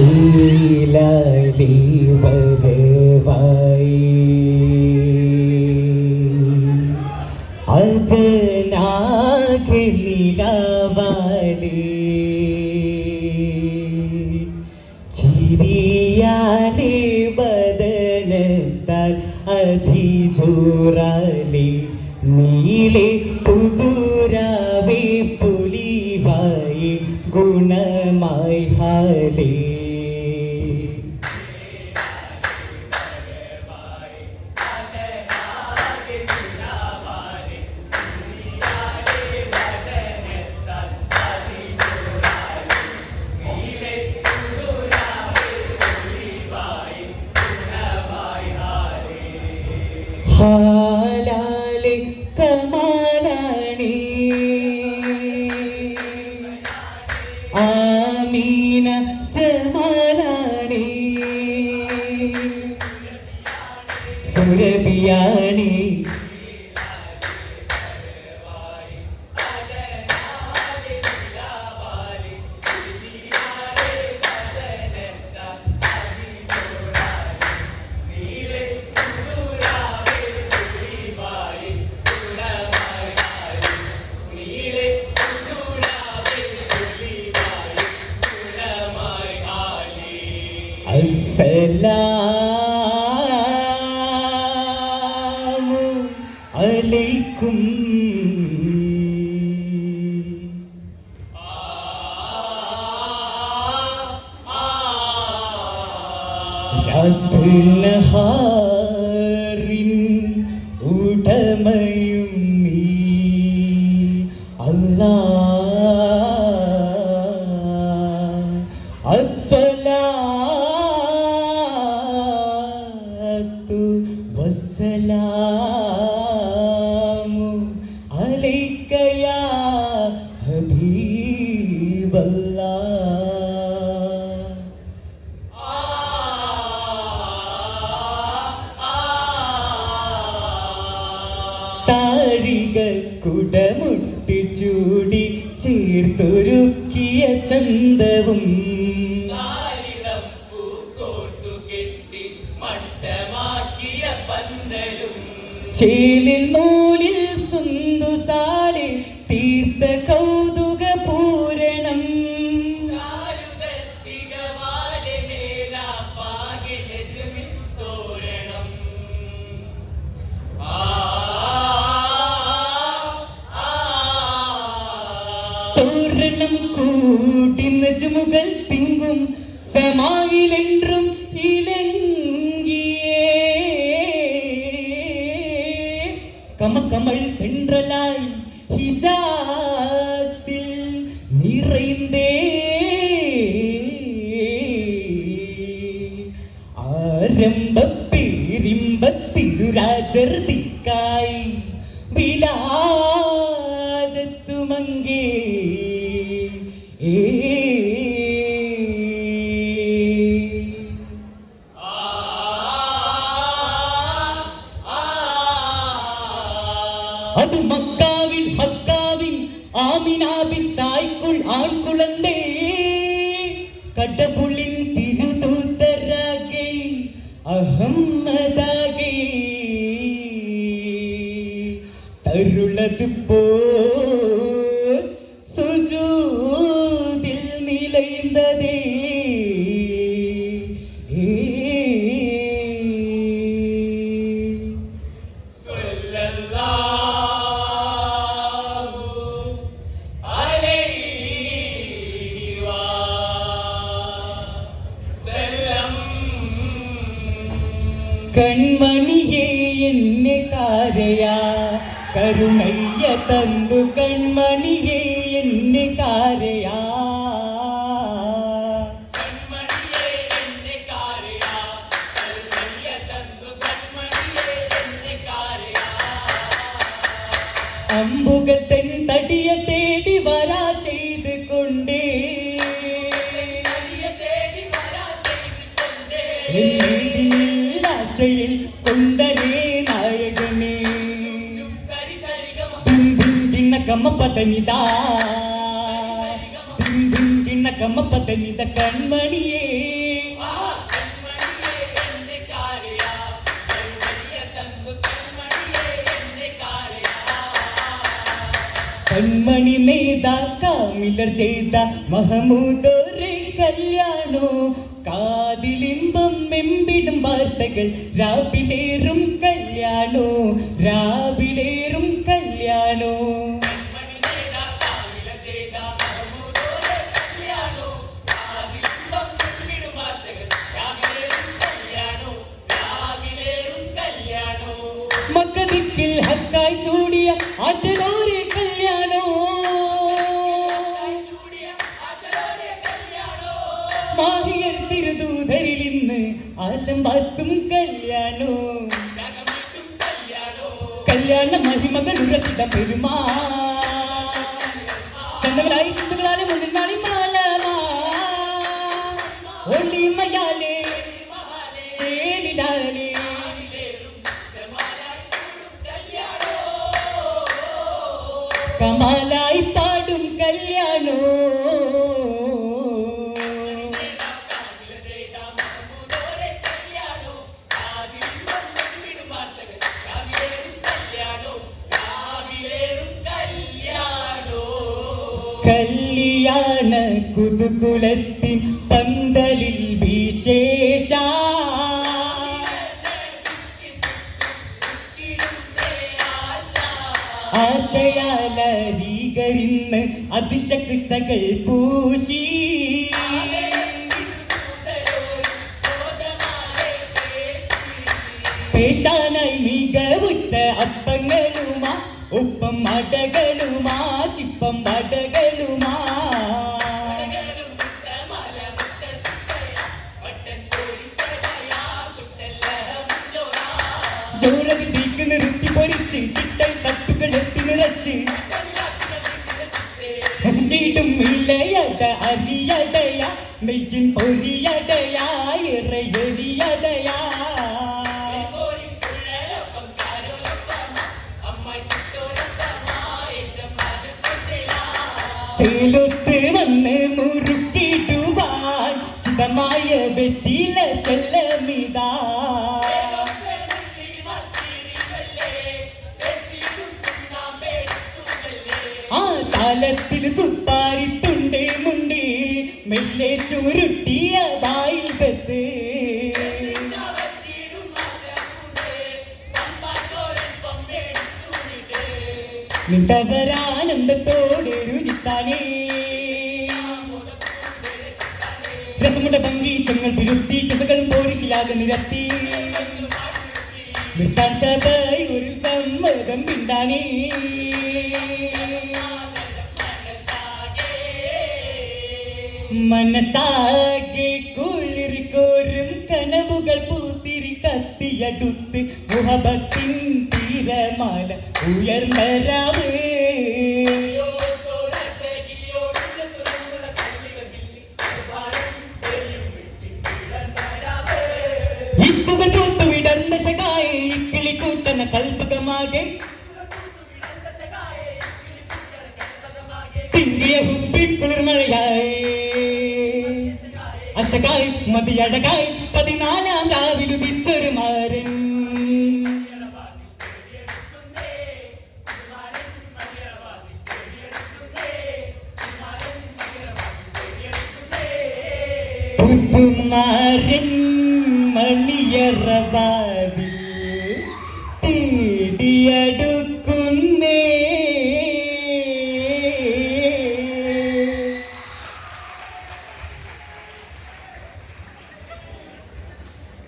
ചേലാലി വരവായി അതിനാകെ നിലവാലി ചിരിയാലി ബദനത്താൽ അതിജോറാലി നീളെ പുതുരാവേ പുലിവായി ഗുണമായി ഹാലേ ഹാലാലി കമാലാണി ആമീന ജമാലാണി സുരഭിയാണി അസ്സലാമു അലൈക്കും രാത്രിനഹാറിൻ ഉടമയും നീ അല്ലാഹ് വസ്സലാമു അലൈക യാ ഹബീബല്ലാഹ്. താഴിക കുടമുട്ടി ചൂടി ചേർത്തൊരുക്കിയ ചന്തവും ചേലിൽ നൂലിൽ സുന്ദുസാലിൽ തീർത്ത കൗതുക പൂരണം തോരണം കൂടി നജ്മുകൾ തിങ്കും സമായിലെன்றுം കമകമൾ തെன்றലായി ഹിജാസിൽ നിറൈந்தே ആരംഭപ്പെരിമ്പത്തിരുരാജർദിക്കായി വിലാദത്തുമങ്കേ அது மக்காவில் ஹக்காவின் ஆமினாவின் தாய்க்குள் ஆண் குழந்தை கடவுளின் திருதூதராகே அகம்மதாகே தருளது போல் சுஜூதில் நிலைந்ததே കൺമണിയേ എന്നെ കാരയാ കരുണയ്യ തന്തു കൺമണിയേ എന്നെ കാരയാ അമ്പുകൾ തെന്തടിയ തേടി വരാ ചെയ്ത് കൊണ്ടേ ആശയിൽ കൊണ്ടനേ നായകനേ ദിന്ന കമ്മ പതനിതാ ദിന്ന കമ്മപ്പതനിത കൺമണിയേ കൺമണി നെയ്ത കാമിലർ ചെയ്ത മഹമൂദോരെ കല്യാണോ കാതിലിമ്പം മെമ്പിടും വാർത്തകൾ രാവിലേറും കല്യാണോ രാവിലേറും കല്യാണോ മക്കദിക്കിൽ ഹക്കായി ചൂടിയ ആറ്റലോരെ കല്യാണോ മാഹിയർ തിരുദൂതരിൽ ഇന്ന് ആലം വാസ്തും കല്യാണോ കല്യാണ മഹിമകൾ ഉറക്കിട പെരുമാ ചന്തകളായി ചിന്തകളാലെ മുന്നിൽ മാലമാ ഒളിമയാലേ ചേലിലാലേ കമാലായി പാടും കല്യാണോ കല്യാണ കുതുകുലത്തിൻ പന്തലിൽ വിശേഷ ആശയാലീകരിന്ന് അതിശക്സകൾ പൂശി പേശാനായി മികവുറ്റ അപ്പങ്ങളുമാ ഒപ്പം അടകളുമാ ചിപ്പം അടകളുമാ ജോലതി തീക്ക് നിർത്തി പൊരിച്ച് ചിട്ടൽ തട്ടുകൾ എത്തി നിറച്ച് നശിച്ചിട്ടും ഇല്ലയട അരിയടയ നെയ്യിൻ പൊരിയടയാ ഇറയരിയടയാ ചേലൊത്ത് വന്ന് മുറുക്കിടുവാൻ ചിതമായ വെറ്റില ചെല്ലമിതാ ആ താലത്തിൽ സുപ്പാരിത്തുണ്ടേ മുണ്ടേ മെല്ലെ ചുരുട്ടിയതായി ബത്ത് നിണ്ടവരാനന്ദത്തോടെ രുചിത്താനേ രസമുണ്ട ഭംഗീശങ്ങൾ വിരുത്തി കിസകളും പോരിശിലാകെ നിരത്തി നിർത്താൻ സഭയിൽ ഒരു സമ്മതം പിണ്ടാനേ മനസാകെ കുളിർ കോരും കനവുകൾ പൂത്തിരി കത്തിയടുത്ത് മുഹബത്തിൻ തീരമാല ഉയർന്നരാവ് ഇഷ്കുകൾ പൂത്തുവിടർന്ന ശകായെ കിളിക്കൂട്ടന കൽപ്പകമാകെ തിങ്ങിയ ഹുബിൻ കുളിർമഴയായി അശകായി മതിയഴകായി 14 രാവിലുദിച്ചൊരു മാരൻ പുതുമാരൻ മണിയറവാതിൽ